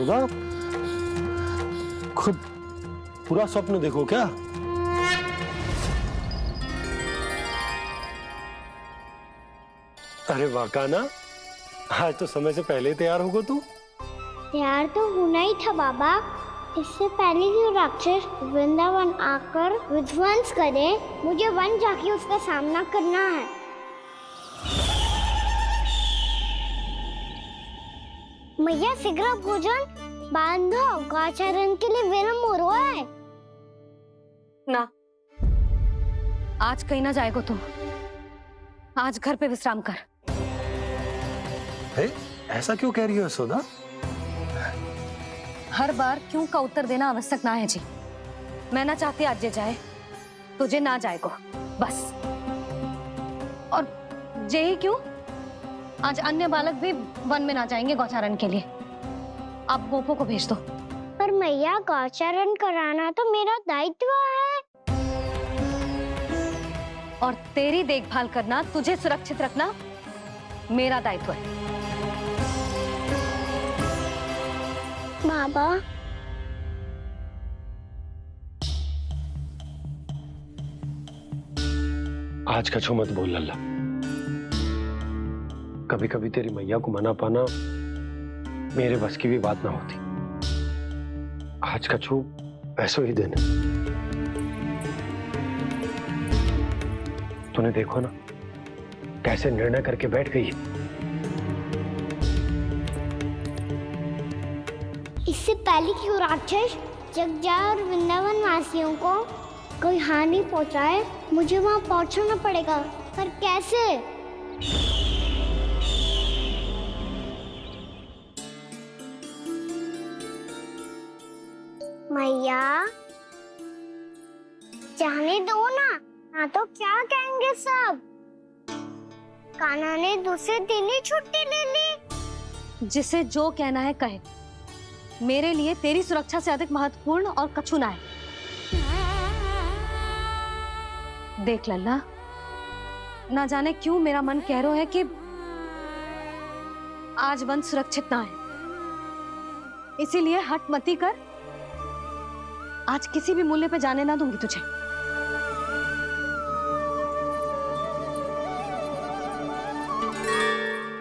यशोदा, खुद पूरा स्वप्न देखो क्या? अरे वाकाना, आज तो समय से पहले तैयार होगा तू। तैयार तो होना ही था बाबा। इससे पहले कि राक्षस वृंदावन आकर विध्वंस करे, मुझे वन जाके उसका सामना करना है। मैया शीघ्र भोजन बांधो, गौचरण के लिए विलंब हो रहा है। ना, आज कहीं ना जाएगा तुम। आज घर पे विश्राम कर। ऐसा क्यों कह रही हो यशोदा? हर बार क्यों का उत्तर देना आवश्यक ना है जी। मैं ना चाहती आज ये जाए, तुझे ना जाएगा बस। और यही क्यों, आज अन्य बालक भी वन में ना जाएंगे गौचारण के लिए। आप गोपो को भेज दो। पर मैया, गौचरण कराना तो मेरा दायित्व है। और तेरी देखभाल करना, तुझे सुरक्षित रखना मेरा दायित्व है। बाबा, आज कछु मत बोल लल्ला। कभी कभी तेरी मैया को मना पाना मेरे बस की भी बात ना होती। आज कछु ऐसो ही दिन है। तूने देखो ना कैसे निर्णय करके बैठ गई है। इससे पहले कि वो राक्षस जगजाय और वृंदावन वासियों को कोई हानि पहुंचाए, मुझे वहां पहुंचना पड़ेगा। पर कैसे? मैया, जाने दो ना तो क्या कहेंगे सब। कान्हा ने दूसरे दिन ही छुट्टी ले ली। जिसे जो कहना है कहे। मेरे लिए तेरी सुरक्षा से अधिक महत्वपूर्ण और कछु ना है। देख लल्ला, ना जाने क्यों मेरा मन कह रहा है कि आज वन सुरक्षित ना है। इसीलिए हट मती कर। आज किसी भी मूल्य पे जाने ना दूंगी तुझे।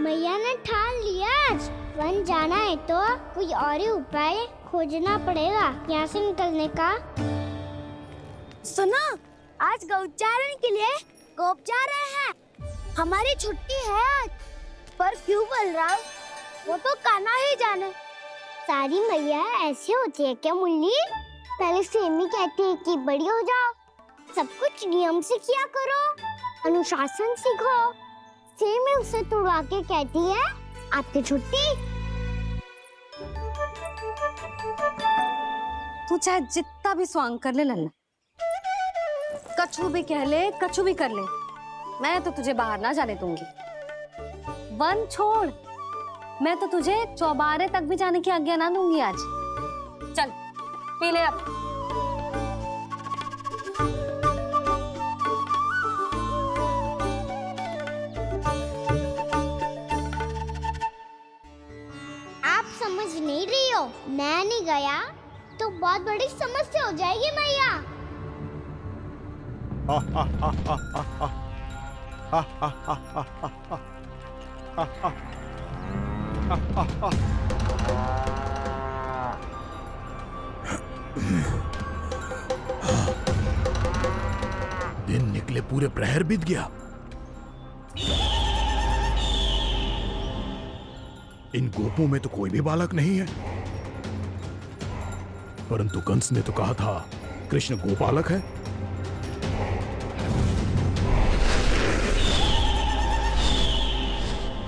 मैया ने ठान लिया, वन जाना है तो कोई और ही उपाय खोजना पड़ेगा यहाँ से निकलने का। सुनो, आज गौचारण के लिए गोप जा रहे हैं। हमारी छुट्टी है आज। पर क्यों बलराम? वो तो कान्हा ही जाने। सारी मैया ऐसी होती है क्या मुन्नी? पहले सेमी कहती है कि बड़ी हो जाओ, सब कुछ नियम से किया करो, अनुशासन सीखो। सेमी उसे तुड़वा के कहती है आपकी छुट्टी। तू चाहे जितना भी स्वांग कर ले लल्ला, कछु भी कह ले, कछु भी कर ले, मैं तो तुझे बाहर ना जाने दूंगी। वन छोड़, मैं तो तुझे चौबारे तक भी जाने की आज्ञा ना दूंगी आज। चल पी ले अब। आप समझ नहीं रही हो, मैं नहीं गया तो बहुत बड़ी समस्या हो जाएगी मैया। दिन निकले पूरे प्रहर बीत गया। इन गोपों में तो कोई भी बालक नहीं है, परंतु कंस ने तो कहा था कृष्ण गोपालक है।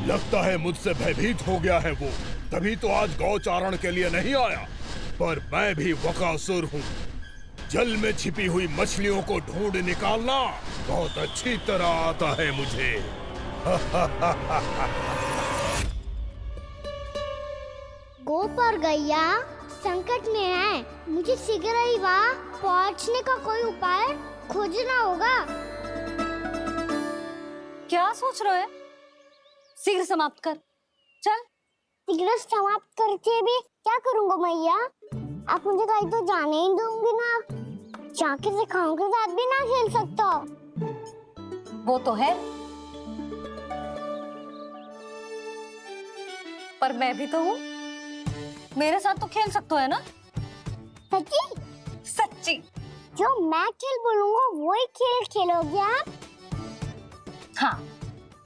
लगता है मुझसे भयभीत हो गया है वो, तभी तो आज गौचारण के लिए नहीं आया। पर मैं भी वकासुर हूँ। जल में छिपी हुई मछलियों को ढूंढ निकालना बहुत अच्छी तरह आता है मुझे। गोप और गैया संकट में है, मुझे शीघ्र ही वहाँ पहुँचने का कोई उपाय खोजना होगा। क्या सोच रहे हो? शीघ्र समाप्त कर। चल सिगरेट समाप्त करके भी क्या करूंगा मैया? आप मुझे कहीं तो जाने ही दूंगी ना। जाके सिखाओं के साथ भी ना खेल सकता। वो तो है, पर मैं भी तो हूँ, मेरे साथ तो खेल सकते हो है ना? सच्ची? सच्ची। जो मैं खेल बोलूंगा वही खेल खेलोगे आप? हाँ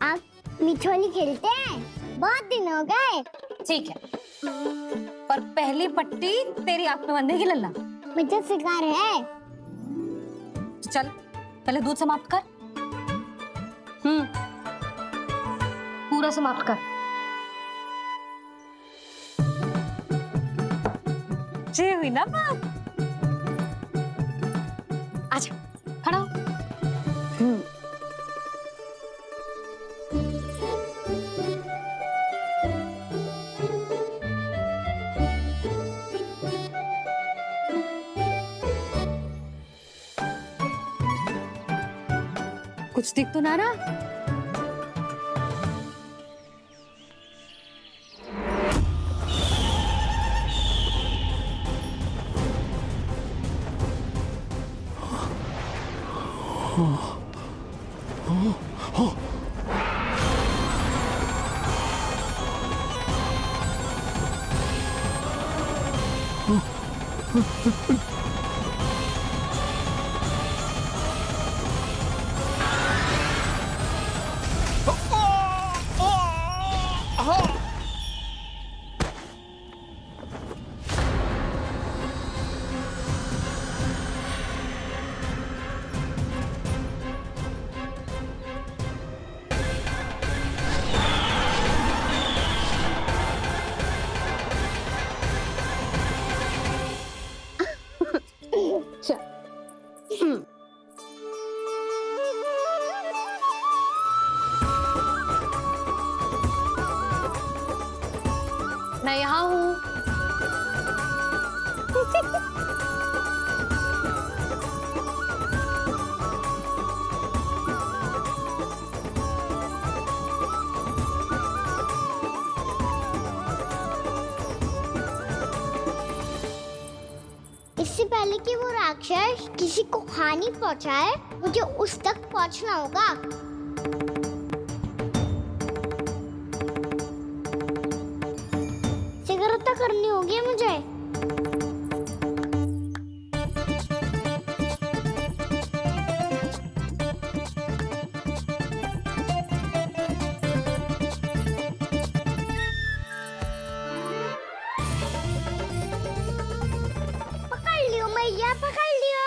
आप मिठोली खेलते हैं? बहुत दिन हो गए। ठीक है, पर पहली पट्टी तेरी आंख में बंधेगी लल्ला। मुझे शिकार है। चल पहले दूध समाप्त कर। पूरा समाप्त कर। जे हुई ना बात। आजा खड़ा हो। कुछ दिख तो ना रहा? मैं यहाँ हूँ। इससे पहले कि वो राक्षस किसी को हानि पहुंचाए, मुझे उस तक पहुंचना होगा। सिगरेट करनी होगी मुझे। पकड़ लियो मैया, पकड़ लियो।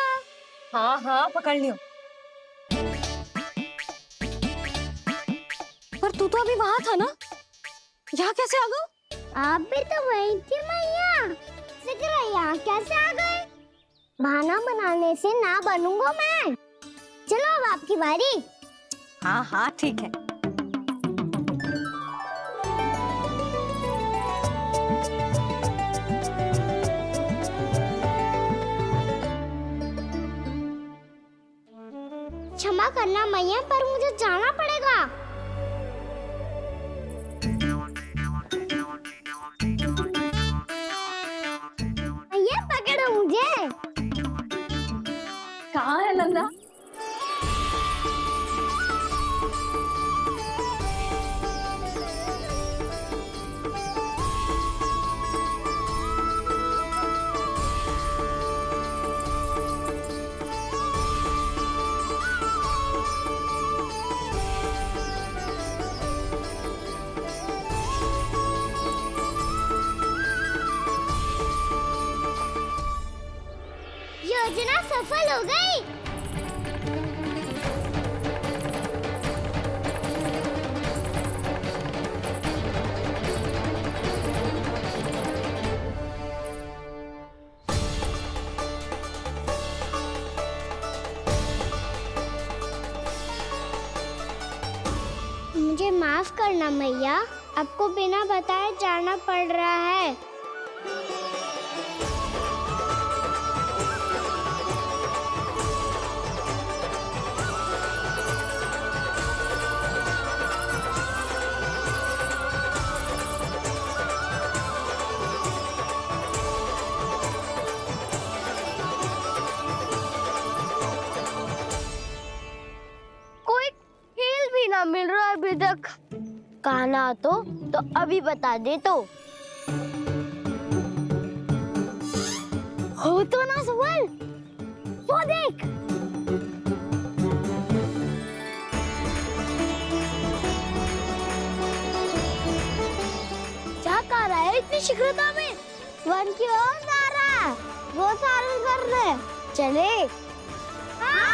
हाँ हाँ पकड़ लियो। पर तू तो अभी वहां था ना, यहाँ कैसे आ गया? आप भी तो वही थी मैया। सिगरेट यहाँ कैसे आ गए? बहाना बनाने से ना बनूंगा मैं। चलो अब आपकी बारी। हाँ हाँ ठीक है। क्षमा करना मैया, पर मुझे जाना पड़ेगा। मैया पकड़ो मुझे। कहाँ है लल्ला? योजना सफल हो गई। मुझे माफ करना मैया, आपको बिना बताए जाना पड़ रहा है। ना मिल रहा अभी तक। कान्हा तो अभी बता दे तो। हो तो ना सुबल, वो देख। क्या कर रहा है इतनी शीघ्रता में? वन की ओर जा रहा है, वो सारे कर रहे। चले। हाँ।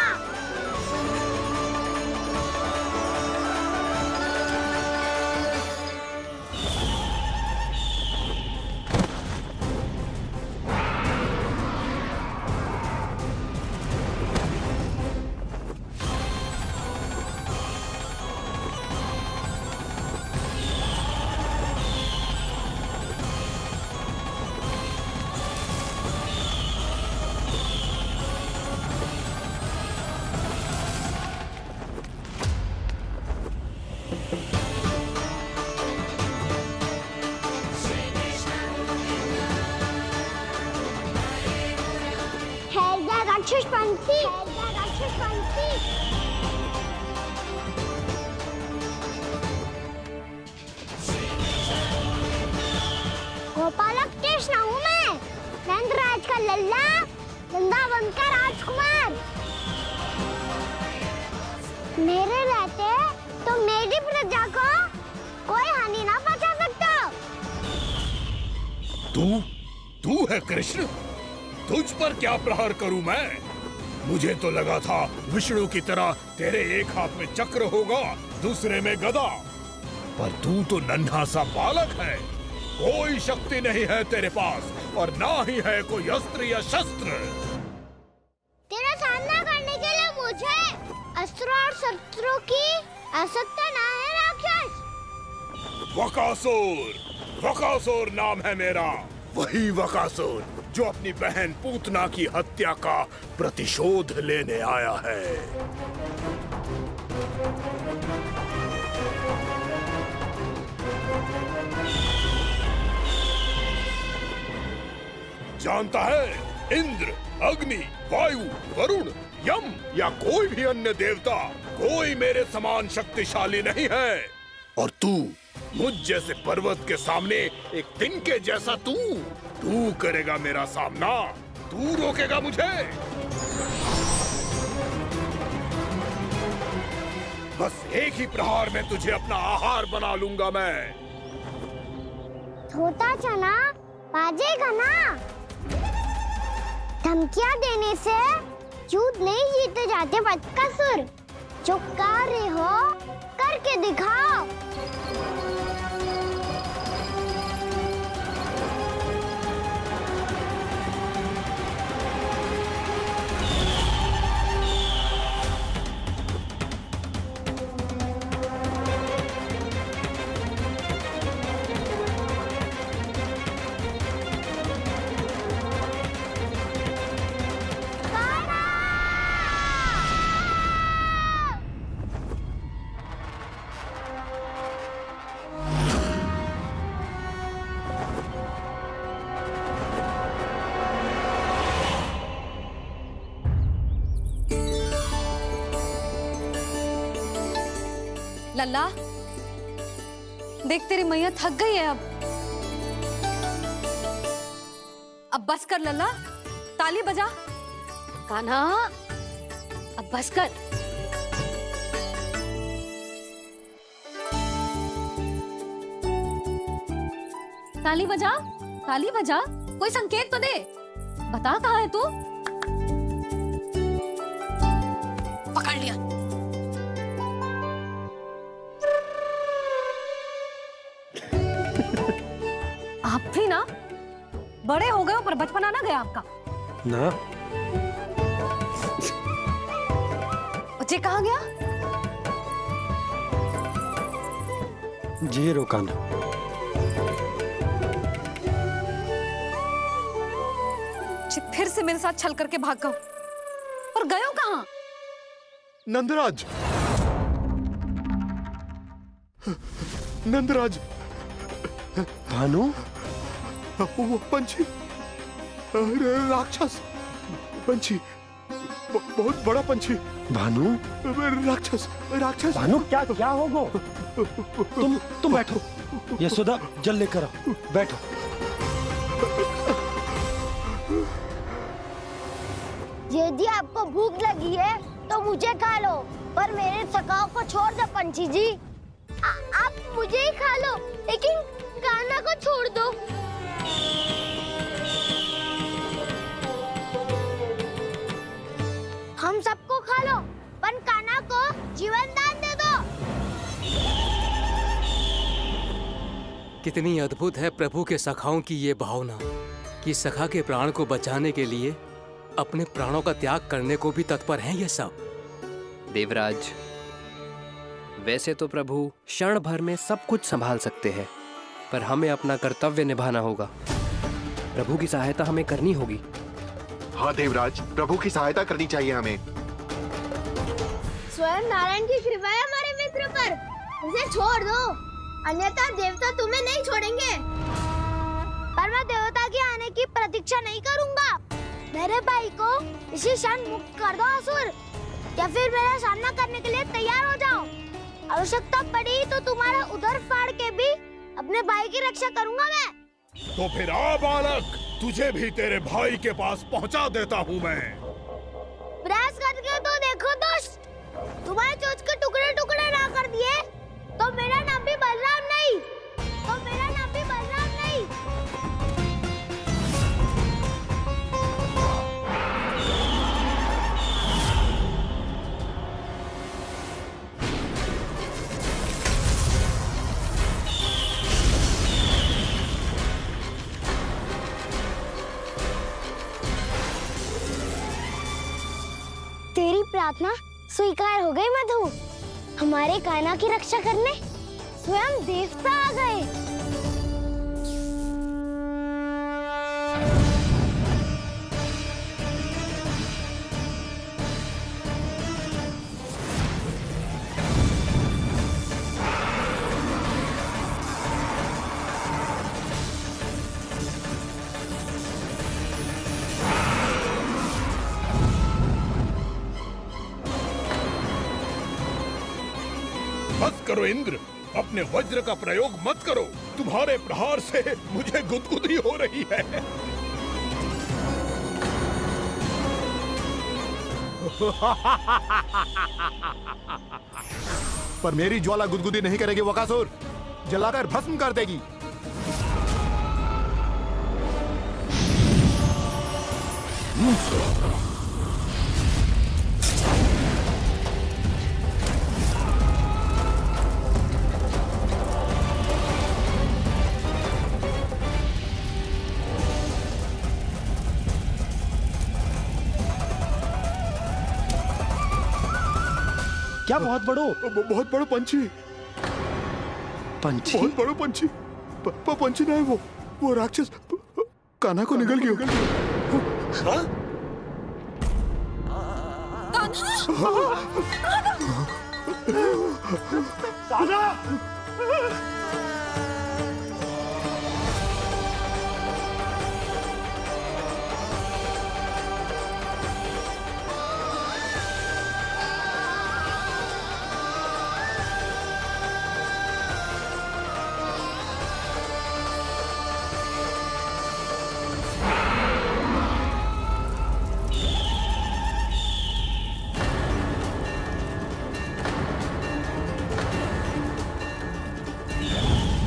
गोपालक कृष्ण हूँ मैं, नंदराज का लल्ला, वृंदावन का राजकुमार। मेरे रहते तो मेरी प्रजा को कोई हानि ना पहुंचा सकता। तू है कृष्ण? तुझ पर क्या प्रहार करूं मैं? मुझे तो लगा था विष्णु की तरह तेरे एक हाथ में चक्र होगा, दूसरे में गदा, पर तू तो नन्हा सा बालक है। कोई शक्ति नहीं है तेरे पास और ना ही है कोई अस्त्र या शस्त्र। तेरा सामना करने के लिए मुझे अस्त्र और शस्त्रों की आवश्यकता ना है राक्षस। वकासुर नाम है मेरा, वही वकासुर जो अपनी बहन पूतना की हत्या का प्रतिशोध लेने आया है। जानता है, इंद्र, अग्नि, वायु, वरुण, यम या कोई भी अन्य देवता कोई मेरे समान शक्तिशाली नहीं है। और तू, मुझ जैसे पर्वत के सामने एक तिनके जैसा तू करेगा मेरा सामना? तू रोकेगा मुझे? बस एक ही प्रहार में तुझे अपना आहार बना लूंगा मैं। छोटा चना बाजेगा ना। धमकियां देने से युद्ध नहीं जीते जाते बदकसूर। जो कार्य हो करके दिखाओ। लल्ला, देख तेरी मैया थक गई है अब बस कर लल्ला, ताली बजा। कान्हा, अब बस कर। ताली बजा, ताली बजा, कोई संकेत तो दे। बता कहाँ है तू? पकड़ लिया। आप भी ना बड़े हो गए हो, पर बचपना ना गया आपका ना। बच्चे कहाँ गया? जी रोकाना। फिर से मेरे साथ छल करके भाग गए, और गए हो कहाँ? नंदराज, नंदराज, भानु, वो पंछी, राक्षस पंछी, बहुत बड़ा पंछी। भानु, राक्षस राक्षस। भानु क्या क्या होगा? तुम बैठो। यशोदा जल लेकर आओ, बैठो। यदि आपको भूख लगी है तो मुझे खा लो, पर मेरे सखाओं को छोड़ दो पंछी जी। आप मुझे ही खा लो, लेकिन कान्हा को छोड़ दो। हम सबको खा लो, पर कान्हा को जीवन दान दे दो। कितनी अद्भुत है प्रभु के सखाओं की ये भावना कि सखा के प्राण को बचाने के लिए अपने प्राणों का त्याग करने को भी तत्पर हैं ये सब। देवराज, वैसे तो प्रभु क्षण भर में सब कुछ संभाल सकते हैं, पर हमें अपना कर्तव्य निभाना होगा। प्रभु की सहायता हमें करनी होगी। हाँ देवराज, प्रभु की सहायता करनी चाहिए हमें। स्वयं नारायण की कृपा है हमारे मित्र पर, उसे छोड़ दो, अन्यथा देवता तुम्हें नहीं छोड़ेंगे। पर मैं देवता के आने की प्रतीक्षा नहीं करूंगा। मेरे भाई को इसी क्षण मुक्त कर दो असुर, या फिर मेरा सामना करने के लिए तैयार हो जाओ। आवश्यकता पड़ी तो तुम्हारा उधर फाड़ के भी अपने भाई की रक्षा करूंगा मैं। तो फिर आ बालक, तुझे भी तेरे भाई के पास पहुंचा देता हूँ मैं। प्रयास करके तो देखो दोस्त, तुम्हारे चोंच के टुकड़े टुकड़े ना कर दिए तो मेरा नाम भी बलराम नहीं, तो मेरा नाम भी बलराम नहीं। तेरी प्रार्थना स्वीकार हो गई मधु। हमारे कान्हा की रक्षा करने स्वयं देवता आ गए। बस करो इंद्र, अपने वज्र का प्रयोग मत करो। तुम्हारे प्रहार से मुझे गुदगुदी हो रही है। पर मेरी ज्वाला गुदगुदी नहीं करेगी वकासुर, जलाकर भस्म कर देगी। क्या बहुत बड़ो? बहुत बड़ा पंछी। पंछी? बहुत बड़ा पंछी। पंछी नहीं, वो राक्षस कान्हा को निगल गया। हाँ? कान्हा!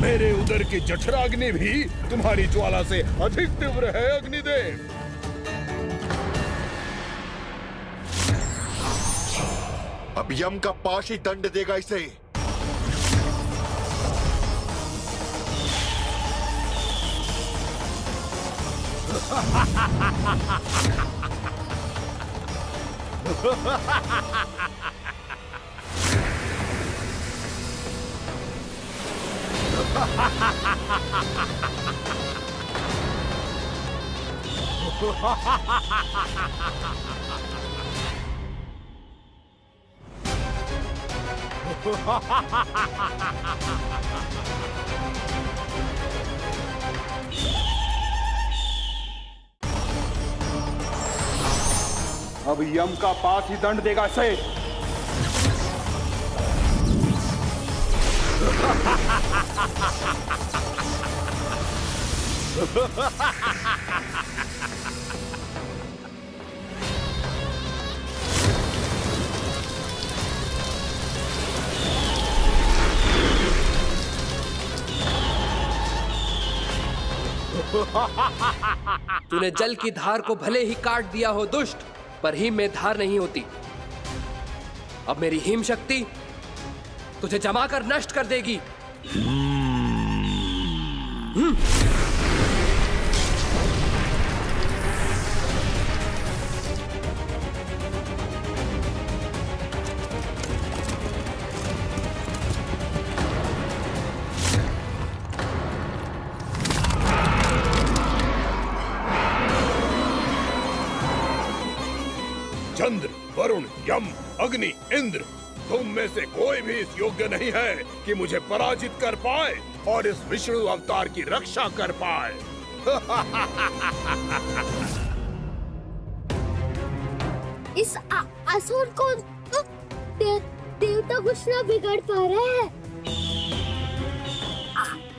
मेरे उदर की जठराग्नि भी तुम्हारी ज्वाला से अधिक तीव्र है अग्निदेव। अब यम का पाश ही दंड देगा इसे। अब यम का पास ही दंड देगा इसे। तूने जल की धार को भले ही काट दिया हो दुष्ट, पर हिम में धार नहीं होती। अब मेरी हिम शक्ति तुझे जमा कर नष्ट कर देगी। चंद्र, वरुण, यम, अग्नि, इंद्र, तुम में से कोई भी इस योग्य नहीं है कि मुझे पराजित कर पाए और इस विष्णु अवतार की रक्षा कर पाए। इस असुर को तो देवता कुछ ना बिगाड़ पा रहे हैं।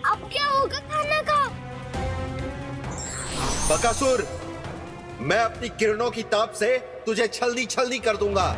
अब क्या होगा खाना का? बकासुर, मैं अपनी किरणों की ताप से तुझे छल्दी छल्दी कर दूंगा।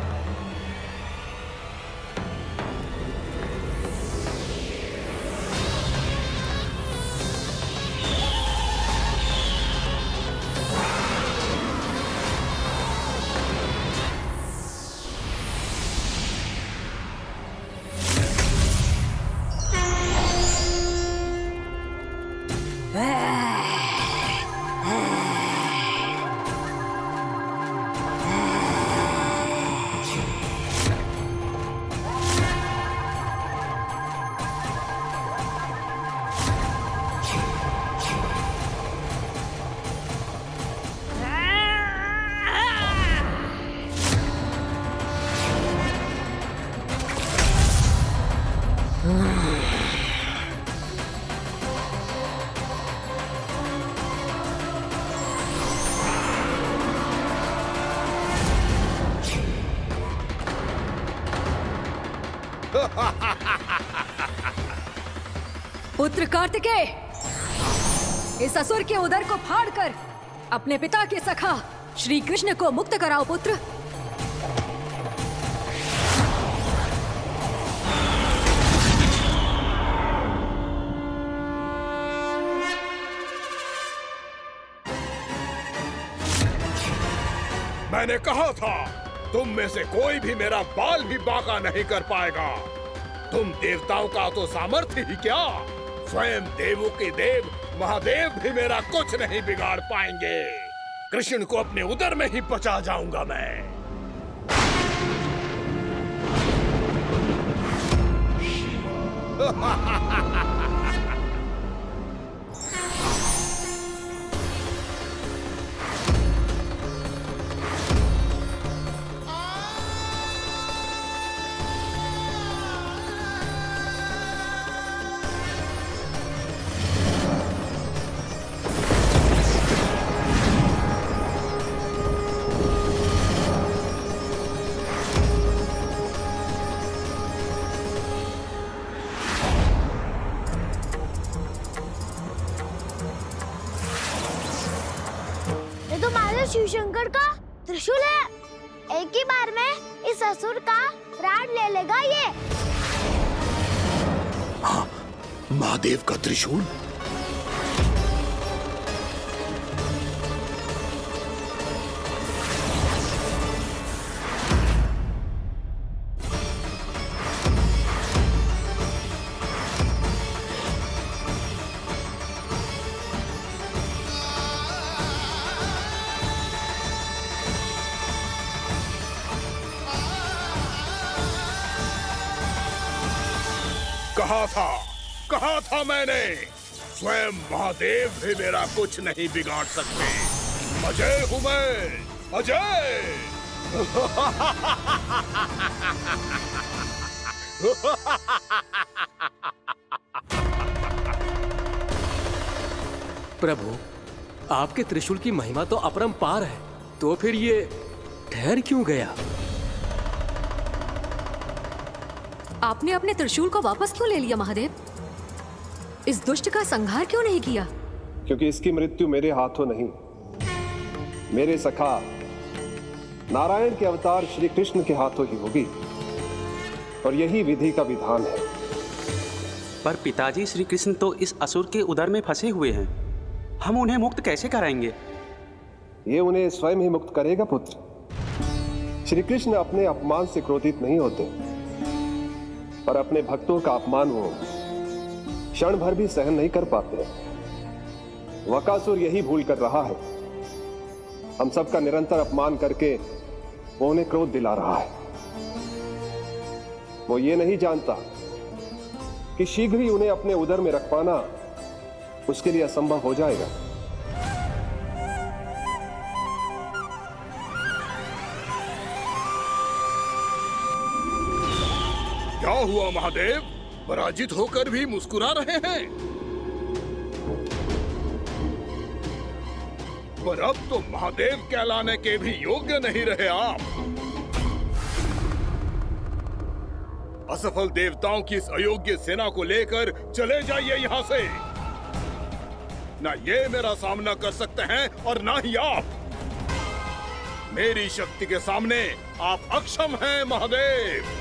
पुत्र कार्तिकेय, इस असुर के उदर को फाड़कर अपने पिता के सखा श्री कृष्ण को मुक्त कराओ पुत्र। मैंने कहा था, तुम में से कोई भी मेरा बाल भी बांका नहीं कर पाएगा। तुम देवताओं का तो सामर्थ्य ही क्या, स्वयं देवों के देव महादेव भी मेरा कुछ नहीं बिगाड़ पाएंगे। कृष्ण को अपने उदर में ही बचा जाऊंगा मैं। शिव शंकर का त्रिशूल है। एक ही बार में इस असुर का प्राण ले लेगा ये। हाँ, महादेव का त्रिशूल। कहा था मैंने, स्वयं महादेव भी मेरा कुछ नहीं बिगाड़ सकते। अजय हूं मैं, अजय। प्रभु, आपके त्रिशूल की महिमा तो अपरंपार है, तो फिर ये ठहर क्यों गया? आपने अपने त्रिशूल को वापस क्यों ले लिया महादेव? इस दुष्ट का संहार क्यों नहीं किया? क्योंकि इसकी मृत्यु मेरे हाथों नहीं, मेरे सखा नारायण के अवतार श्री कृष्ण के हाथों ही होगी, और यही विधि का विधान है। पर पिताजी, श्री कृष्ण तो इस असुर के उदर में फंसे हुए हैं, हम उन्हें मुक्त कैसे कराएंगे? ये उन्हें स्वयं ही मुक्त करेगा पुत्र। श्री कृष्ण अपने अपमान से क्रोधित नहीं होते, पर अपने भक्तों का अपमान वो क्षण भर भी सहन नहीं कर पाते। वकासुर यही भूल कर रहा है, हम सबका निरंतर अपमान करके वो उन्हें क्रोध दिला रहा है। वो ये नहीं जानता कि शीघ्र ही उन्हें अपने उदर में रख पाना उसके लिए असंभव हो जाएगा। क्या हुआ महादेव? पराजित होकर भी मुस्कुरा रहे हैं। पर अब तो महादेव कहलाने के भी योग्य नहीं रहे आप। असफल देवताओं की इस अयोग्य सेना को लेकर चले जाइए यहाँ से। ना ये मेरा सामना कर सकते हैं और ना ही आप। मेरी शक्ति के सामने आप अक्षम हैं महादेव।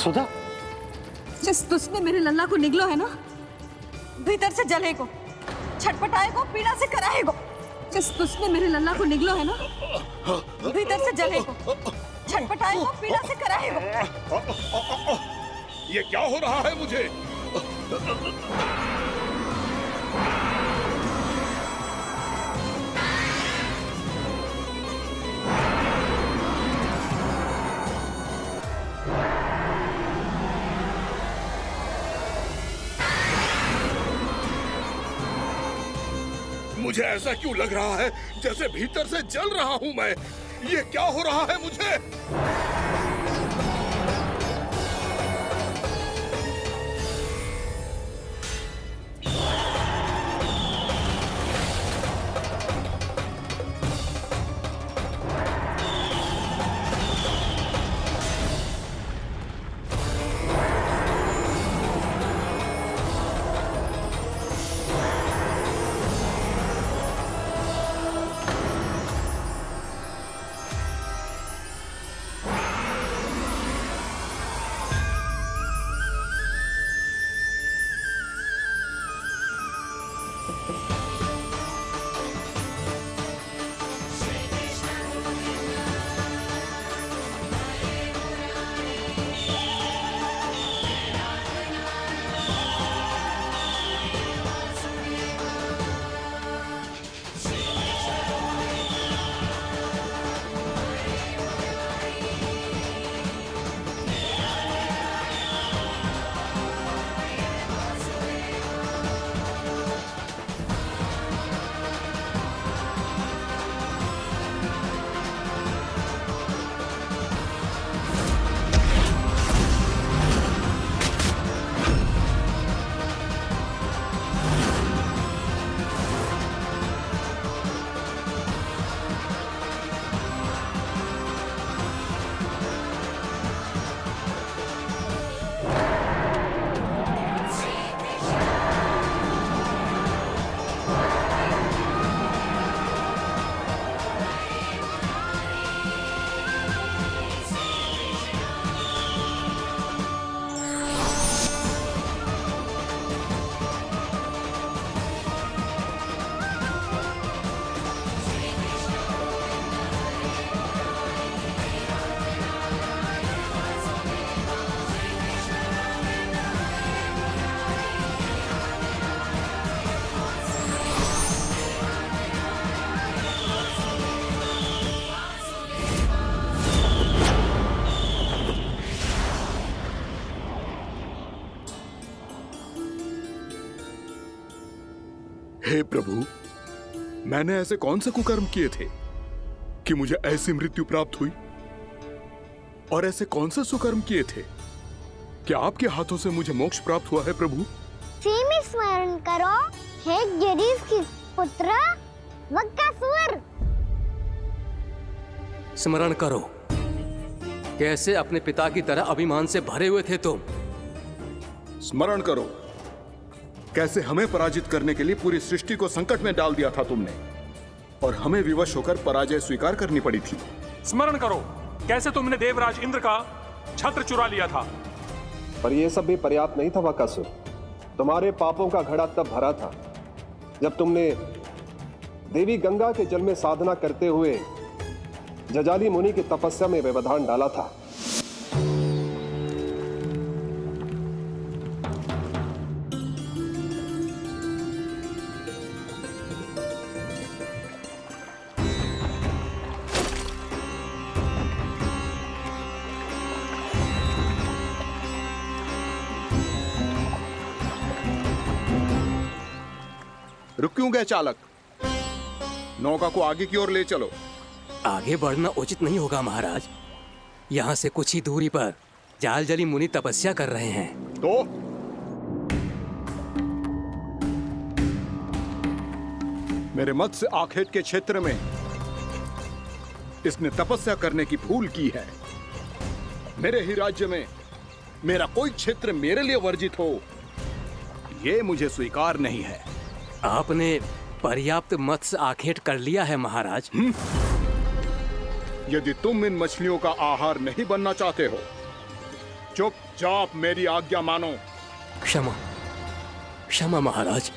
सुधा, जिस दुष्ट ने मेरे लल्ला को निगलो है ना, भीतर से जलेगो, छटपटाएगो, पीड़ा से कराएगो। जिस दुष्ट ने मेरे लल्ला को निगलो है ना, भीतर से जलेगो, छटपटाएगो, पीड़ा से कराएगो। ये क्या हो रहा है मुझे? मुझे ऐसा क्यों लग रहा है जैसे भीतर से जल रहा हूं मैं? ये क्या हो रहा है मुझे? हे प्रभु, मैंने ऐसे कौन से कुकर्म किए थे कि मुझे ऐसी मृत्यु प्राप्त हुई? और ऐसे कौन से सुकर्म किए थे? क्या आपके हाथों से मुझे मोक्ष प्राप्त हुआ है प्रभु? में स्मरण करो, हे गिरीश की पुत्र वक्कासुर। स्मरण करो, कैसे अपने पिता की तरह अभिमान से भरे हुए थे तुम। स्मरण करो, कैसे हमें पराजित करने के लिए पूरी सृष्टि को संकट में डाल दिया था तुमने, और हमें विवश होकर पराजय स्वीकार करनी पड़ी थी। स्मरण करो, कैसे तुमने देवराज इंद्र का छत्र चुरा लिया था। पर यह सब भी पर्याप्त नहीं था वकासुर। तुम्हारे पापों का घड़ा तब भरा था जब तुमने देवी गंगा के जल में साधना करते हुए जजाली मुनि की तपस्या में व्यवधान डाला था। रुक क्यों गए चालक? नौका को आगे की ओर ले चलो। आगे बढ़ना उचित नहीं होगा महाराज। यहाँ से कुछ ही दूरी पर जालजली मुनि तपस्या कर रहे हैं। तो मेरे मत्स्य आखेट के क्षेत्र में इसने तपस्या करने की भूल की है। मेरे ही राज्य में मेरा कोई क्षेत्र मेरे लिए वर्जित हो, यह मुझे स्वीकार नहीं है। आपने पर्याप्त मत्स्य आखेट कर लिया है महाराज। यदि तुम इन मछलियों का आहार नहीं बनना चाहते हो, चुपचाप मेरी आज्ञा मानो। क्षमा, क्षमा महाराज।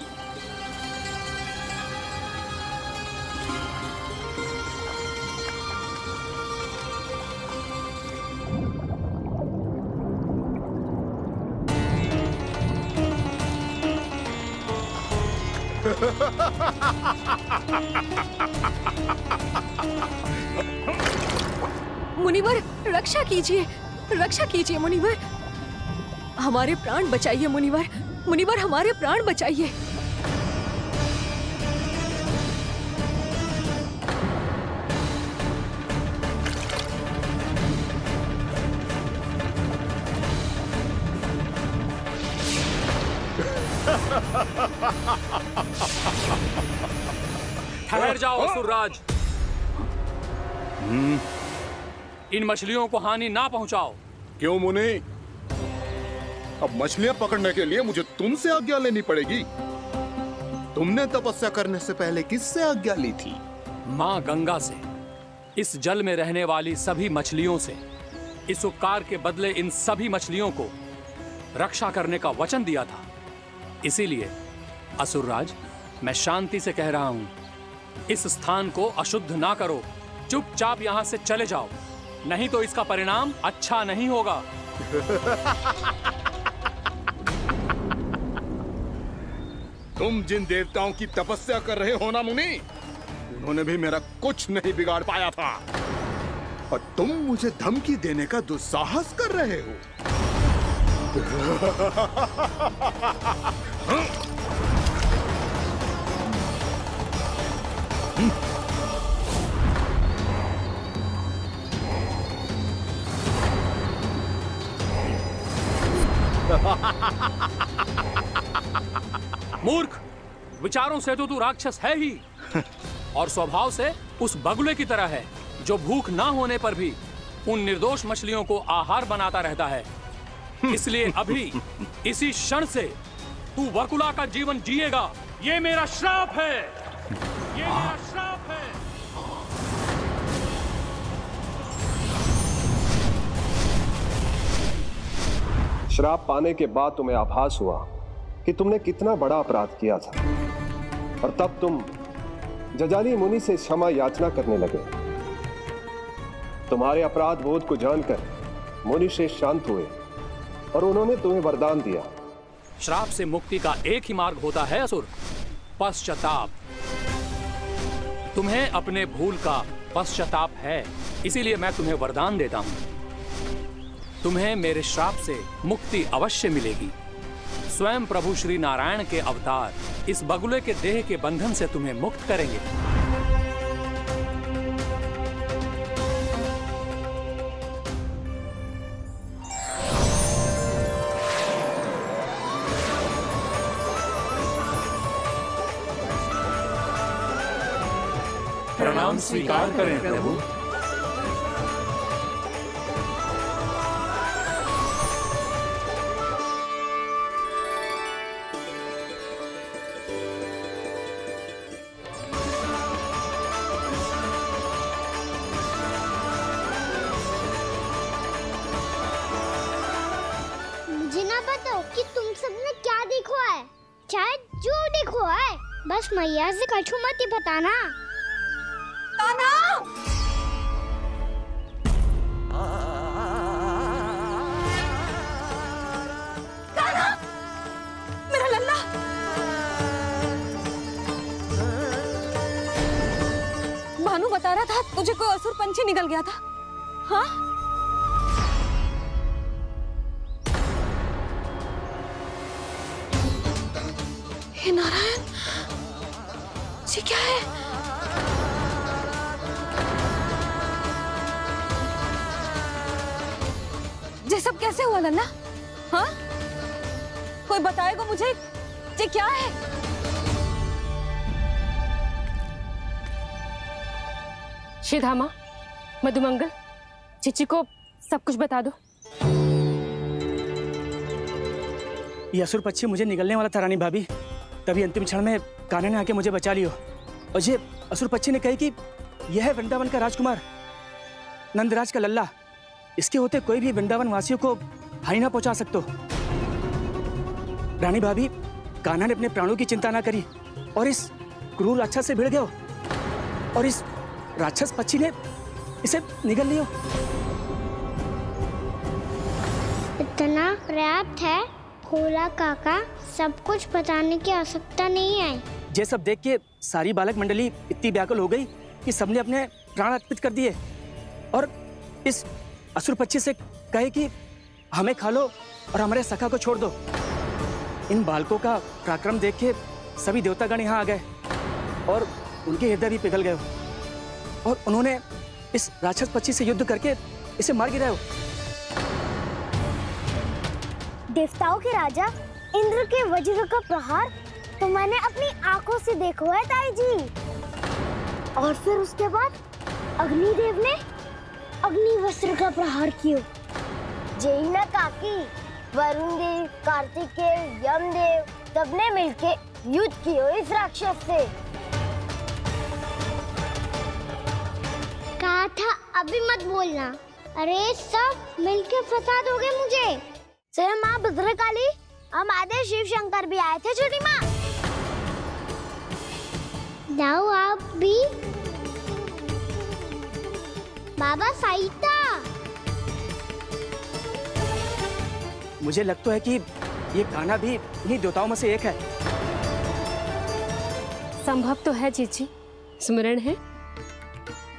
मुनिवर, रक्षा कीजिए, रक्षा कीजिए मुनिवर, हमारे प्राण बचाइए मुनिवर, मुनिवर हमारे प्राण बचाइए। ठहर जाओ असुरराज, इन मछलियों को हानि ना पहुंचाओ। क्यों मुनि? अब मछलियां पकड़ने के लिए मुझे तुमसे आज्ञा लेनी पड़ेगी। तुमने तपस्या करने से पहले किससे आज्ञा ली थी? मां गंगा से, इस जल में रहने वाली सभी मछलियों से। इस उपकार के बदले इन सभी मछलियों को रक्षा करने का वचन दिया था। इसीलिए असुरराज, मैं शांति से कह रहा हूं, इस स्थान को अशुद्ध ना करो। चुपचाप यहां से चले जाओ, नहीं तो इसका परिणाम अच्छा नहीं होगा। तुम जिन देवताओं की तपस्या कर रहे हो ना मुनि, उन्होंने भी मेरा कुछ नहीं बिगाड़ पाया था, और तुम मुझे धमकी देने का दुस्साहस कर रहे हो। मूर्ख, विचारों से तो तू राक्षस है ही, और स्वभाव से उस बगुले की तरह है जो भूख ना होने पर भी उन निर्दोष मछलियों को आहार बनाता रहता है। इसलिए अभी इसी क्षण से तू वकुला का जीवन जिएगा। ये मेरा श्राप है, ये मेरा श्राप है। श्राप पाने के बाद तुम्हें आभास हुआ कि तुमने कितना बड़ा अपराध किया था, और तब तुम जजाली मुनि से क्षमा याचना करने लगे। तुम्हारे अपराध बोध को जानकर मुनि श्रेष्ठ शांत हुए और उन्होंने तुम्हें वरदान दिया। श्राप से मुक्ति का एक ही मार्ग होता है असुर, पश्चाताप। तुम्हें अपने भूल का पश्चाताप है, इसीलिए मैं तुम्हें वरदान देता हूं। तुम्हें मेरे श्राप से मुक्ति अवश्य मिलेगी। स्वयं प्रभु श्री नारायण के अवतार इस बगुले के देह के बंधन से तुम्हें मुक्त करेंगे। प्रणाम स्वीकार करें प्रभु। मुझे ना बताओ कि तुम सबने क्या देखा है, शायद जो देखो है, बस मैया से कछु मत ही बताना। कान्हा! कान्हा! मेरा लल्ला! भानु बता रहा था तुझे कोई असुर पंछी निकल गया था। हाँ? हे नारायण, ये क्या है? ये सब कैसे हुआ लल्ला? हाँ? कोई बताएगा मुझे ये क्या है? श्रीधामा, मधुमंगल, चिची को सब कुछ बता दो। ये असुर पक्षी मुझे निगलने वाला था रानी भाभी, तभी अंतिम क्षण में कान्हा ने आके मुझे बचा लियो। और ये असुर पक्षी ने कही कि यह है वृंदावन का राजकुमार, नंदराज का लल्ला। इसके होते कोई भी वृंदावन वासियों को हानि ना पहुंचा सकते। रानी भाभी, कान्हा ने अपने प्राणों की चिंता ना करी और इस क्रूर राक्षस से भिड़ गयो और इस राक्षस पक्षी ने इसे निगल लियो। इतना पर्याप्त है भोला काका, सब कुछ बताने की आवश्यकता नहीं है। ये सब देख के सारी बालक मंडली इतनी व्याकुल हो गई कि सबने अपने प्राण अर्पित कर दिए और इस असुर पक्षी से कहे कि हमें खा लो और हमारे सखा को छोड़ दो। इन बालकों का पराक्रम देख के सभी देवतागण यहाँ आ गए और उनके हृदय भी पिघल गए और उन्होंने इस राक्षस पक्षी से युद्ध करके इसे मार गिराया। देवताओं के राजा इंद्र के वज्र का प्रहार तो मैंने अपनी आंखों से देखा है ताई जी। और फिर उसके बाद अग्निदेव ने अग्निवस्त्र का प्रहार किया। जय ना काकी, वरुण देव, कार्तिकेय, यमदेव सबने मिलके युद्ध किया इस राक्षस से। कहा था अभी मत बोलना। अरे सब मिलके फंसा दोगे मुझे। सर माँ भद्रकाली, हम आदे शिव शंकर भी आए थे छोटी माँ। जाओ आप भी। बाबा साईता, मुझे लगता है कि ये कान्हा भी इन्हीं देवताओं में से एक है। संभव तो है चीची। स्मरण है,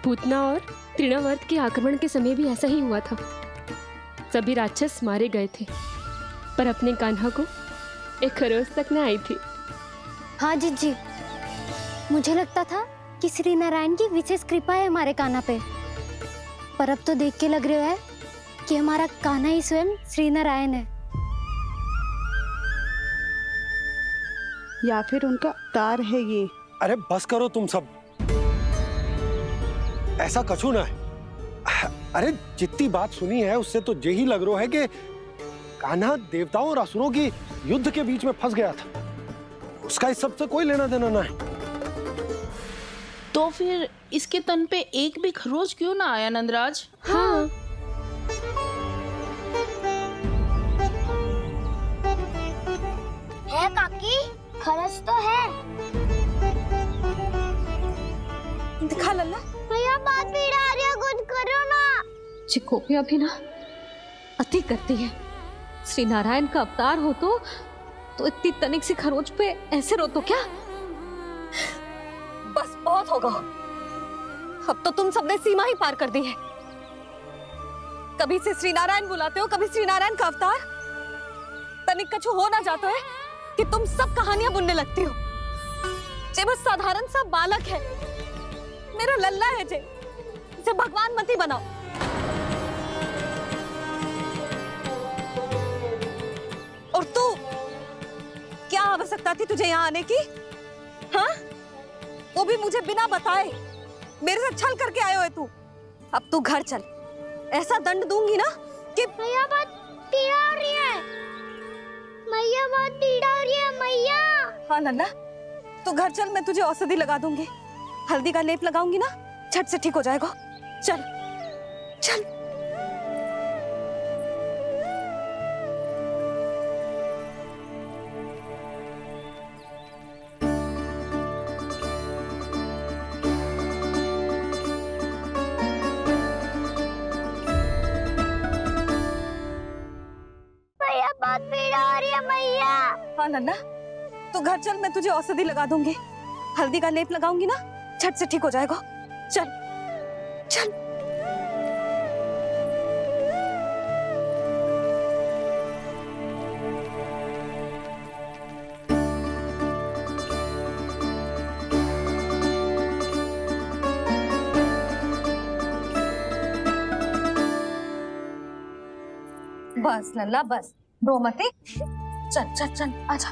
पूतना और तृणावर्त के आक्रमण के समय भी ऐसा ही हुआ था। सभी राक्षस मारे गए थे, पर अपने कान्हा को एक खरोच तक न आई थी। हाँ जीजी, मुझे लगता था कि श्री नारायण की विशेष कृपा है हमारे कान्हा पे, पर अब तो देख के लग रहा है कि हमारा कान्हा ही स्वयं श्री नारायण है। या फिर उनका अवतार है ये। अरे बस करो तुम सब, ऐसा कछु ना है। अरे जितनी बात सुनी है उससे तो यही लग रहा है कि कान्हा देवताओं और असुरों की युद्ध के बीच में फंस गया था। उसका इस सब से कोई लेना देना ना है। तो फिर इसके तन पे एक भी खरोच क्यों ना आया नंदराज? हाँ, है काकी, खरच तो है। दिखा लल्ला। भैया बात पीड़ा आ रही है, कुछ करो ना। चिकोपिया भी ना अति करती है। श्री नारायण का अवतार हो तो इतनी तनिक सी खरोच पे ऐसे रो तो क्या? बस बहुत होगा। अब तो तुम सबने सीमा ही पार कर दी है। कभी से श्री नारायण बुलाते हो, कभी श्री नारायण का अवतार। तनिक कछु हो ना जाता है कि तुम सब कहानियां बुनने लगती हो। जे बस साधारण सा बालक है, मेरा लल्ला है जे भगवान मत ही बनाओ। और तू, क्या आवश्यकता थी तुझे यहाँ आने की? हाँ? वो भी मुझे बिना बताए, मेरे साथ छल करके आयो है तू। अब तू घर चल, ऐसा दंड दूंगी ना कि मैया बहुत पीड़ा हो रही है, मैया बहुत पीड़ा हो रही है मैया। हाँ नन्ना, तू घर चल, मैं तुझे औषधि लगा दूंगी, हल्दी का लेप लगाऊंगी ना, झट से ठीक हो जाएगा। चल चल। मैया बहुत पीड़ा हो रही है मैया। हाँ नन्ना, तू घर चल, मैं तुझे औषधि लगा दूंगी, हल्दी का लेप लगाऊंगी ना, झट से ठीक हो जाएगा। चल चल। बस लल्ला बस, रो मत। चल चल चल आजा,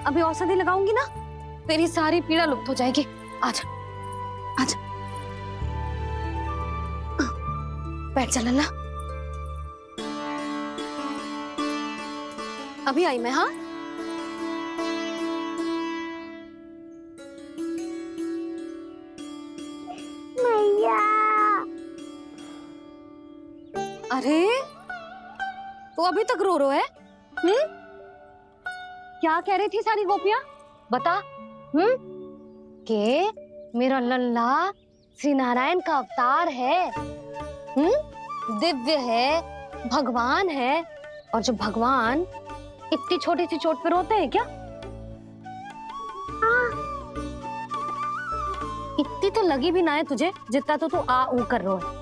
अभी औषधि लगाऊंगी ना, तेरी सारी पीड़ा लुप्त हो जाएगी। आजा आजा, बैठ जा लल्ला। अभी आई मैं। हाँ मैया। अरे तो अभी तक रो रो है? क्या कह रही थी सारी गोपियां, बता। के मेरा लल्ला श्री नारायण का अवतार है, दिव्य है, भगवान है, और जो भगवान इतनी छोटी सी चोट पे रोते हैं क्या? इतनी तो लगी भी ना है तुझे जितना तो तू आ ऊ कर रो है।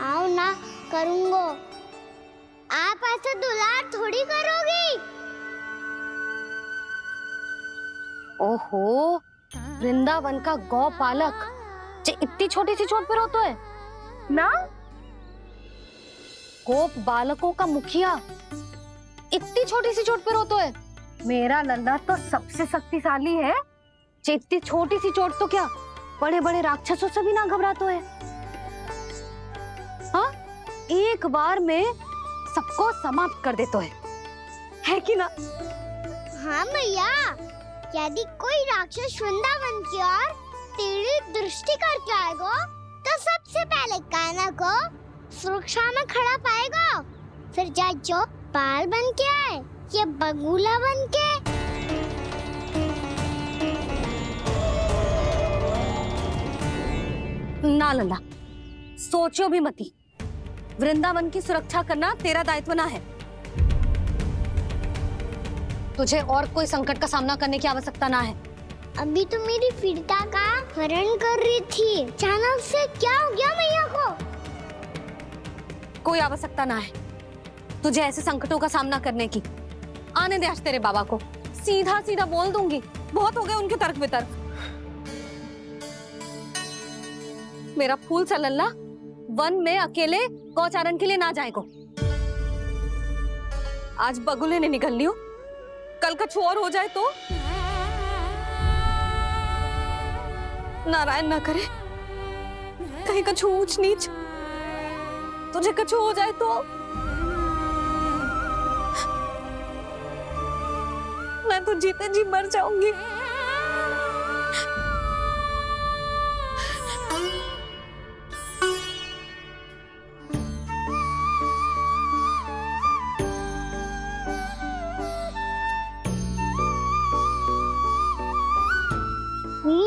आओ ना करूंगो, आप ऐसा दुलार थोड़ी करोगी। ओहो, वृंदावन का गौपालक जो इतनी छोटी सी चोट पे रोता है ना, गोप बालकों का मुखिया इतनी छोटी सी चोट पे रोता है। मेरा लल्ला तो सबसे शक्तिशाली है, जो इतनी छोटी सी चोट तो क्या बड़े बड़े राक्षसों से भी ना घबराता है। हाँ, एक बार में सबको समाप्त कर देता है कि ना? हाँ मैया, यदि कोई राक्षस वृंदावन की ओर तेरी दृष्टि करके आएगा तो सबसे पहले कान्हा को सुरक्षा में खड़ा पाएगा, फिर चाहे जो बाल बन के आए या बगुला बन के। ना लल्ला, सोचो भी मती, वृंदावन की सुरक्षा करना तेरा दायित्व ना है। तुझे और कोई संकट का सामना करने की आवश्यकता ना है। अभी तो मेरी पीड़िता का हरण कर रही थी, अचानक से क्या हो गया मैया को? कोई आवश्यकता ना है तुझे ऐसे संकटों का सामना करने की। आने दे आज तेरे बाबा को, सीधा सीधा बोल दूंगी। बहुत हो गए उनके तर्क वितर्क। मेरा फूल सा लल्ला वन में अकेले गौचारण के लिए ना जाएगो। आज बगुले ने निकल लियो, कल कछु और हो जाए तो? नारायण ना करे, कहीं कछु ऊंच नीच तुझे कछु हो जाए तो? मैं तो जीते जी मर जाऊंगी।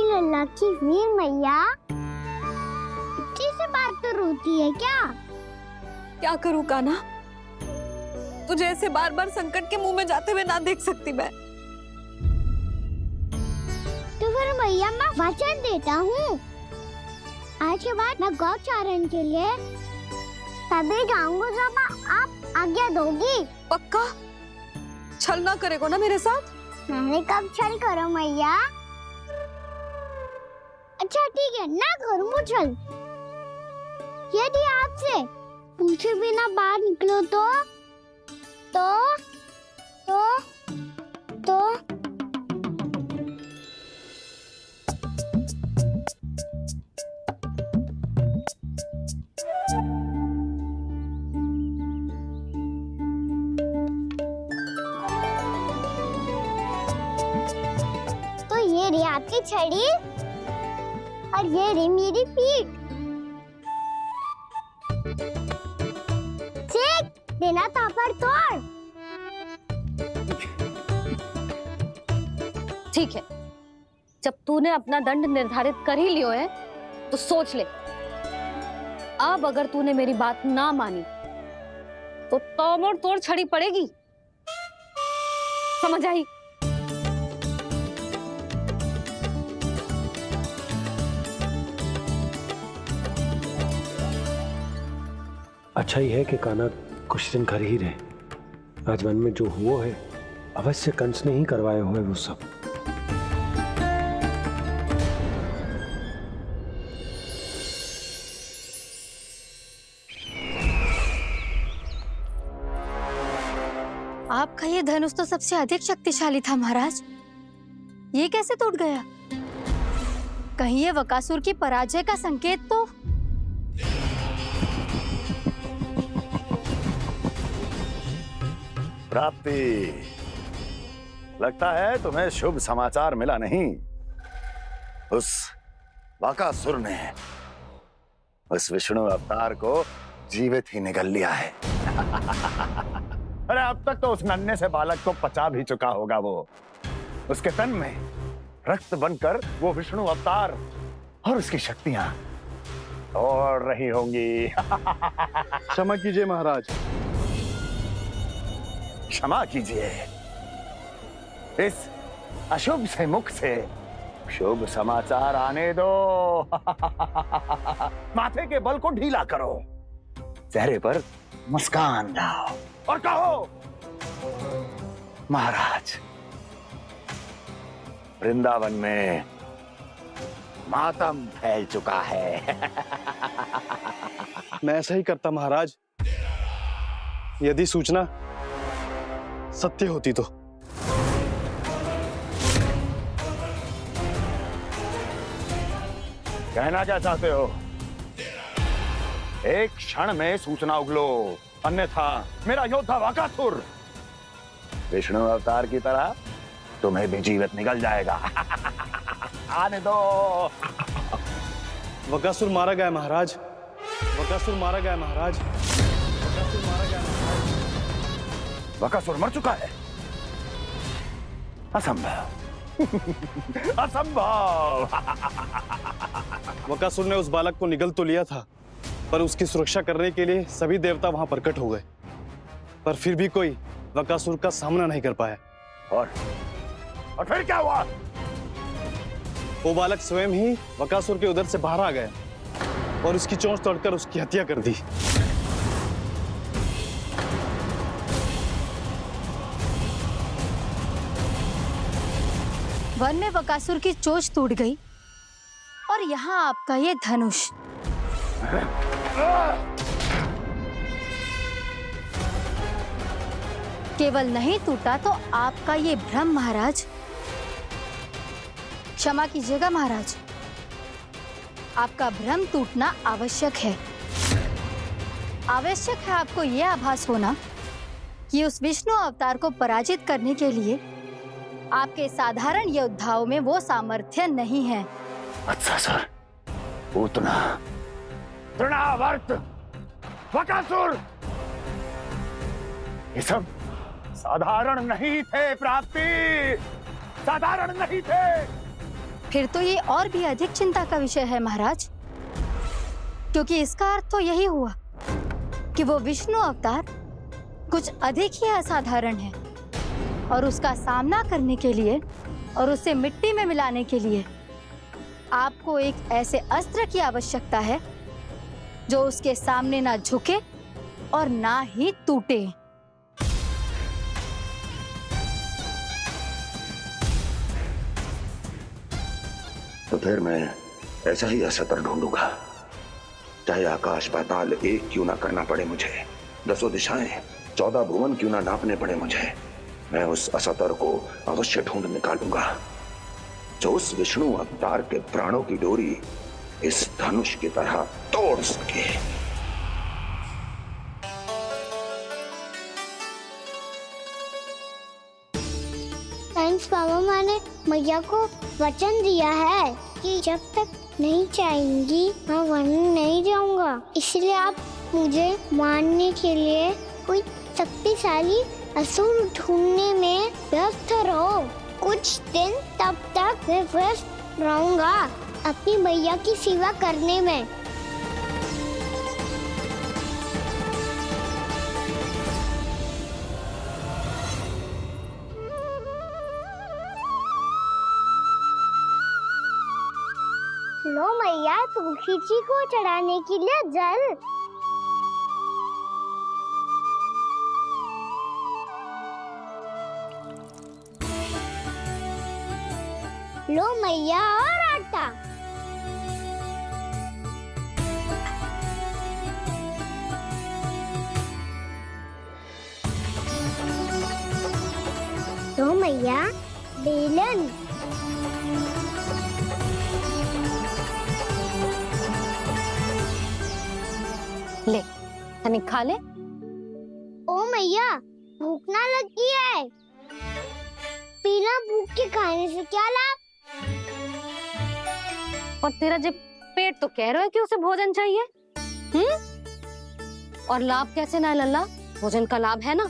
लल्ला की वीर मैया इतनी से बात तो रोती है क्या? क्या करूं कान्हा, तुझे ऐसे बार बार संकट के मुंह में जाते हुए ना देख सकती मैं। तो फिर मैया मैं वचन देता हूँ, आज के बाद मैं गौचारण के लिए तभी जाऊंगा जब आप आज्ञा दोगी। पक्का? छल ना करेगा ना मेरे साथ? मैंने कब छल करो मैया? अच्छा ठीक है, ना करूंगा छल। यदि आपसे पूछे बिना बाहर निकलो तो तो ये रही आपकी छड़ी और ये रही मेरी पीठ। चेक बिना तापर तोड़। ठीक है, जब तूने अपना दंड निर्धारित कर ही लियो है तो सोच ले, अब अगर तूने मेरी बात ना मानी तो तोड़ तोड़ छड़ी पड़ेगी, समझ आई? अच्छा ही है कि कान्हा कुछ दिन घर ही रहे। आज वन में जो हुआ है अवश्य कंस ने ही करवाए हुए वो सब। आपका ये धनुष तो सबसे अधिक शक्तिशाली था महाराज, ये कैसे टूट गया? कहीं ये बकासुर की पराजय का संकेत तो? प्राप्ति, लगता है तुम्हें शुभ समाचार मिला नहीं। उस बकासुर ने उस विष्णु अवतार को जीवित ही निगल लिया है। अरे अब तक तो उस नन्हे से बालक को पचा भी चुका होगा वो। उसके तन में रक्त बनकर वो विष्णु अवतार और उसकी शक्तियां दौड़ रही होंगी। क्षमा कीजिए महाराज। क्षमा कीजिए, इस अशुभ से मुख से शुभ समाचार आने दो। माथे के बल को ढीला करो, चेहरे पर मुस्कान लाओ और कहो, महाराज, वृंदावन में मातम फैल चुका है। मैं ऐसा ही करता महाराज, यदि सूचना सत्य होती तो। कहना क्या चाहते हो? एक क्षण में सूचना उगलो, अन्यथा मेरा योद्धा बकासुर विष्णु अवतार की तरह तुम्हें भी जीवित निकल जाएगा। आने दो। बकासुर मारा गया महाराज, बकासुर मारा गया महाराज, बकासुर मारा गया महाराज। बकासुर मर चुका है? असंभव। असंभव। बकासुर ने उस बालक को निगल तो लिया था, पर उसकी सुरक्षा करने के लिए सभी देवता वहां प्रकट हो गए, पर फिर भी कोई बकासुर का सामना नहीं कर पाया। और फिर क्या हुआ? वो बालक स्वयं ही बकासुर के उदर से बाहर आ गया और उसकी चोंच तोड़कर उसकी हत्या कर दी। वन में बकासुर की चोंच टूट गई और यहाँ आपका ये धनुष। केवल नहीं टूटा तो आपका ये भ्रम महाराज। क्षमा कीजिएगा महाराज, आपका भ्रम टूटना आवश्यक है। आवश्यक है आपको यह आभास होना कि उस विष्णु अवतार को पराजित करने के लिए आपके साधारण योद्धाओं में वो सामर्थ्य नहीं है। अच्छा सर, उतना तृणावर्त, बकासुर, ये सब साधारण नहीं थे प्राप्ति, साधारण नहीं थे। फिर तो ये और भी अधिक चिंता का विषय है महाराज, क्योंकि इसका अर्थ तो यही हुआ कि वो विष्णु अवतार कुछ अधिक ही असाधारण है और उसका सामना करने के लिए और उसे मिट्टी में मिलाने के लिए आपको एक ऐसे अस्त्र की आवश्यकता है जो उसके सामने ना झुके और ना ही टूटे। तो फिर मैं ऐसा ही अस्त्र ढूंढूंगा, चाहे आकाश पाताल एक क्यों ना करना पड़े मुझे, 10 दिशाएं 14 भुवन क्यों ना नापने पड़े मुझे, मैं उस असतर को अवश्य ढूंढ निकालूंगा जो उस विष्णु अवतार के प्राणों की डोरी इस धनुष की तरह तोड़ सके। थैंक्स पापा, मैंने मैया को वचन दिया है कि जब तक नहीं चाहेंगी मैं वन नहीं जाऊंगा। इसलिए आप मुझे मारने के लिए कोई शक्तिशाली असुर ढूंढने में व्यस्त रहो। कुछ दिन तब तक मैं व्यस्त रहूंगा अपनी मैया की सेवा करने में। लो मैया, तुलसी जी को चढ़ाने के लिए जल। लो मैया, और आटा। लो मैया, बेलन। ले तनिक खा ले। ओ मैया, भूख ना लगी है। बिना भूख के खाने से क्या लाभ? और तेरा जब पेट तो कह रहा है कि उसे भोजन चाहिए। और लाभ कैसे ना है लल्ला? भोजन का लाभ है ना,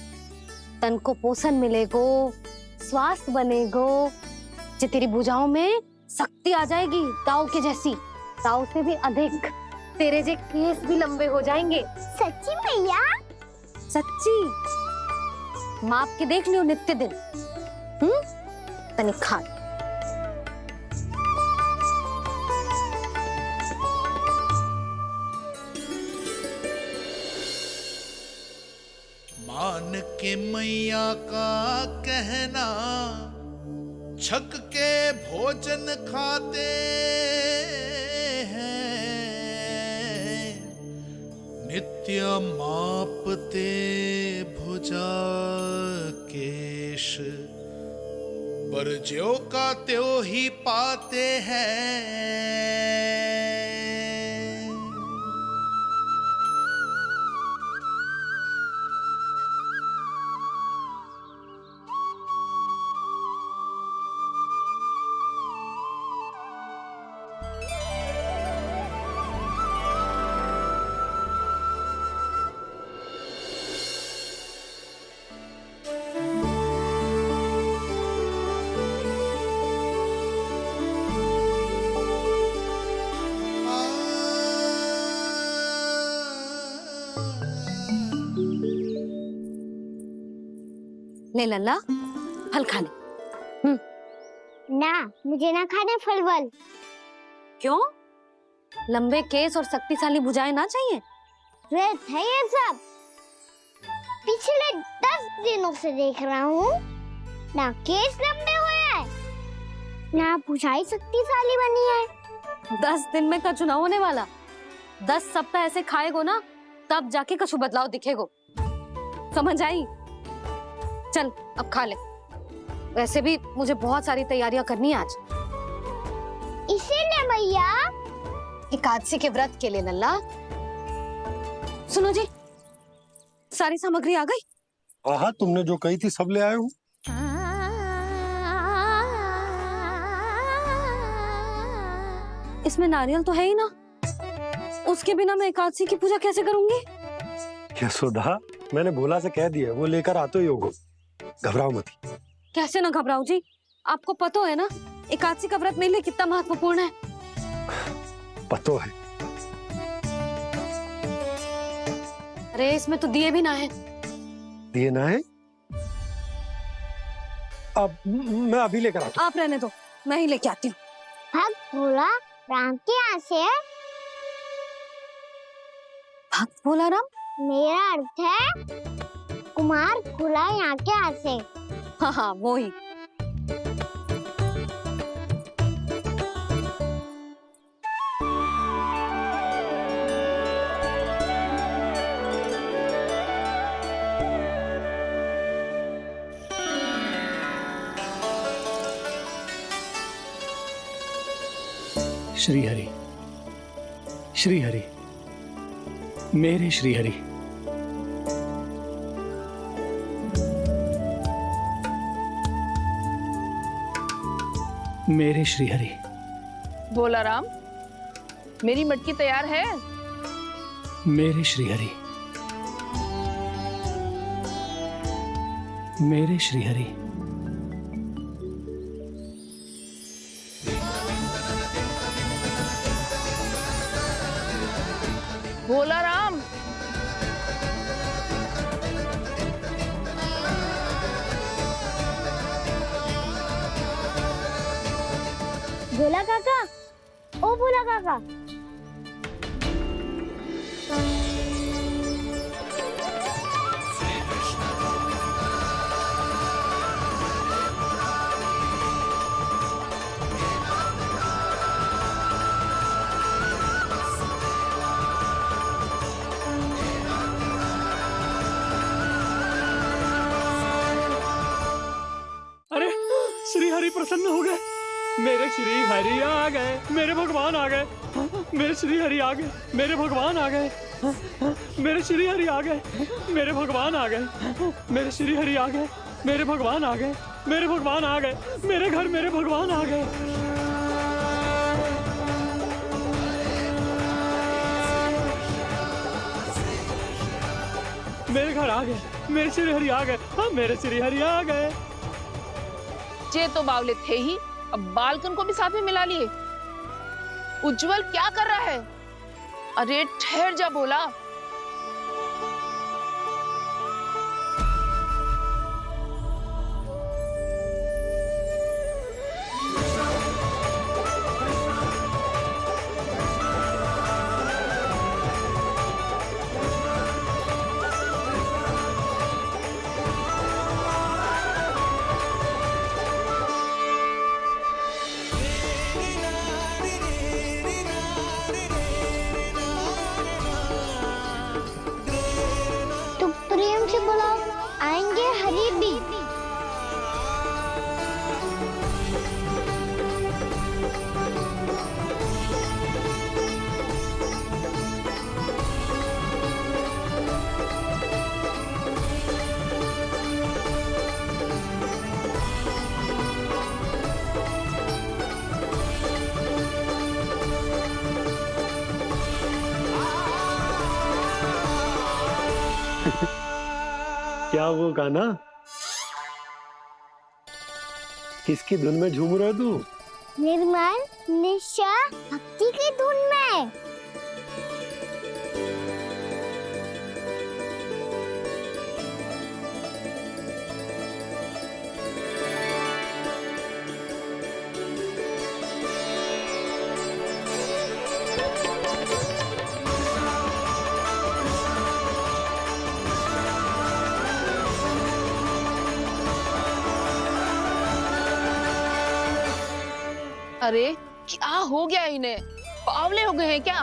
तन को पोषण मिलेगो, स्वास्थ्य बनेगो, जो तेरी भुजाओं में शक्ति आ जाएगी ताऊ के जैसी, ताऊ से भी अधिक। तेरे जे केस भी लंबे हो जाएंगे। सच्ची मैया? सच्ची। माप के देख लियो नित्य दिन। तनिक खा। मान के मैया का कहना, छक के भोजन खाते हैं, नित्य मापते भुजा केश, पर ज्यो का त्यों ही पाते हैं। ले लल्ला, फल खा ले। ना, मुझे ना खाने फल वल। क्यों? लंबे केस और शक्तिशाली भुजाएं ना चाहिए? व्यर्थ है ये सब। पिछले 10 दिनों से देख रहा हूँ, ना केस लंबे हुए हैं, ना भुजाएं शक्तिशाली बनी है। 10 दिन में कछु ना होने वाला। 10 सप्ताह ऐसे खाएगो ना, तब जाके कछु बदलाव दिखेगो। समझ आई? चल अब खा ले। वैसे भी मुझे बहुत सारी तैयारियां करनी है आज। इसीलिए भैया, एकादशी के व्रत के लिए लल्ला। सुनो जी, सारी सामग्री आ गई? हाँ, तुमने जो कही थी सब ले आए हूँ। इसमें नारियल तो है ही ना, उसके बिना मैं एकादशी की पूजा कैसे करूंगी? यशोदा, मैंने भोला से कह दिया, वो लेकर आते ही होगा। घबराओ मत। कैसे ना घबराओ जी, आपको पता है ना एकादशी का व्रत मेरे लिए कितना महत्वपूर्ण है। पतो है। अरे इसमें तो दिए भी ना है। दिए ना है? अब मैं अभी लेकर आता हूँ। आप रहने दो, मैं ही लेके आती हूँ। भक्त भोला राम के यहाँ से है? भक्त भोला राम? मेरा अर्थ है कुमार भोला यहाँ के यहाँ से। हाँ हाँ, वो ही। श्री हरि, श्री हरि, मेरे श्री हरि। मेरे श्री हरि। भोला राम, मेरी मटकी तैयार है? मेरे श्री हरि, मेरे श्री हरि। भोला राम, भोला काका, ओ भोला काका। अरे श्री हरि प्रसन्न हो गए। मेरे श्री हरि आ गए, मेरे भगवान आ गए। मेरे श्री हरि आ गए, मेरे भगवान आ गए। मेरे श्री हरि आ गए, मेरे भगवान आ गए। मेरे श्री हरि आ गए, मेरे भगवान आ गए। मेरे भगवान आ गए, मेरे घर मेरे भगवान आ गए। मेरे घर आ गए, मेरे श्री हरि आ गए। हाँ, मेरे श्री हरि आ गए। ये तो बावले थे ही, अब बालकन को भी साथ में मिला लिए। उज्जवल क्या कर रहा है? अरे ठहर जा भोला। तुम प्रेम से बुलाओ, आएंगे हरि भी। क्या वो गाना? किसकी धुन में झूम रहा है तू? निर्मल निशा भक्ति की धुन में। अरे क्या हो गया इन्हें? बावले हो गए हैं क्या?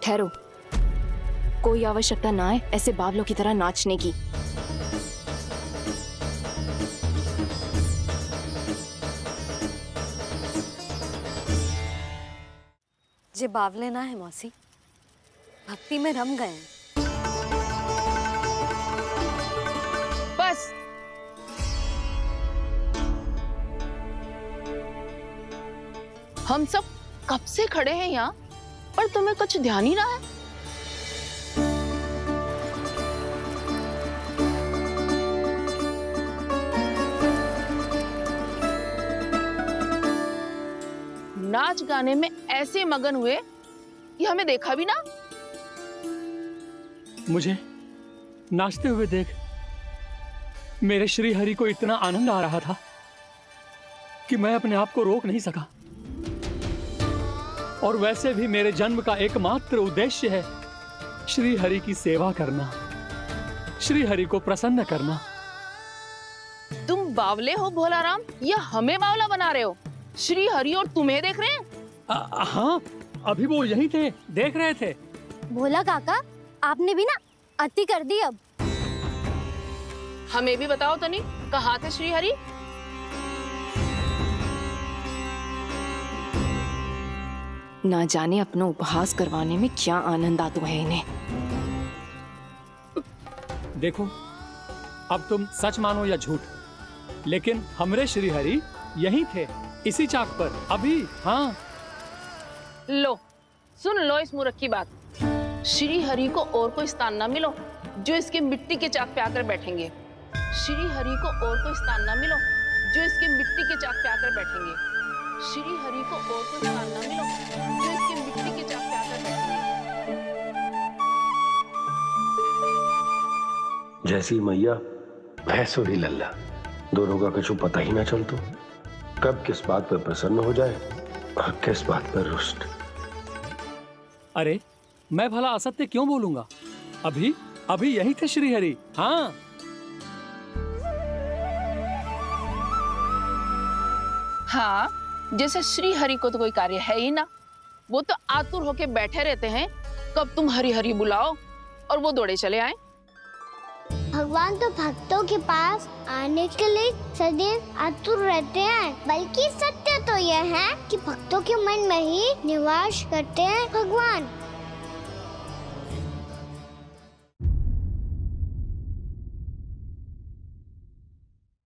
ठहरो, कोई आवश्यकता ना है ऐसे बावलों की तरह नाचने की। जे बावले ना है मौसी, भक्ति में रम गए हैं। बस हम सब कब से खड़े हैं यहाँ, पर तुम्हें कुछ ध्यान ही ना है। नाच गाने में ऐसे मगन हुए कि हमें देखा भी ना। मुझे नाचते हुए देख मेरे श्री हरि को इतना आनंद आ रहा था कि मैं अपने आप को रोक नहीं सका। और वैसे भी मेरे जन्म का एकमात्र उद्देश्य है श्री हरि की सेवा करना, श्री हरि को प्रसन्न करना। तुम बावले हो भोला राम, या हमें बावला बना रहे हो? श्री हरि और तुम्हें देख रहे हैं? हाँ, अभी वो यहीं थे, देख रहे थे। भोला काका, आपने भी ना अति कर दी। अब हमें भी बताओ तनी, कहाँ थे श्री हरि? ना जाने अपना उपहास करवाने में क्या आनंद आता है इन्हें। देखो, अब तुम सच मानो या झूठ, लेकिन हमरे श्री हरि यहीं थे, इसी चाक पर अभी। हाँ, लो सुन लो इस मूर्ख की बात। श्री हरि को और कोई स्थान ना मिलो जो इसके मिट्टी के चाक पे आकर बैठेंगे। श्री हरि को और कोई स्थान ना मिलो जो इसके मिट्टी के चाक पे आकर बैठेंगे। श्री हरि को और कोई स्थान ना मिलो जो इसके मिट्टी के चाक पे आकर बैठेंगे। जैसी मैया भैंसो ही लल्ला, दोनों का कुछ पता ही ना चलतो, कब किस बात पर प्रसन्न हो जाए और किस बात पर रुष्ट। अरे मैं भला असत्य क्यों बोलूंगा? अभी अभी यही थे श्री हरि। हाँ, हाँ, जैसे श्री हरि को तो कोई कार्य है ही ना, वो तो आतुर होके बैठे रहते हैं कब तुम हरि हरि बुलाओ और वो दौड़े चले आए। भगवान तो भक्तों के पास आने के लिए सदैव आतुर रहते हैं, बल्कि सत्य तो यह है कि भक्तों के मन में ही निवास करते हैं भगवान।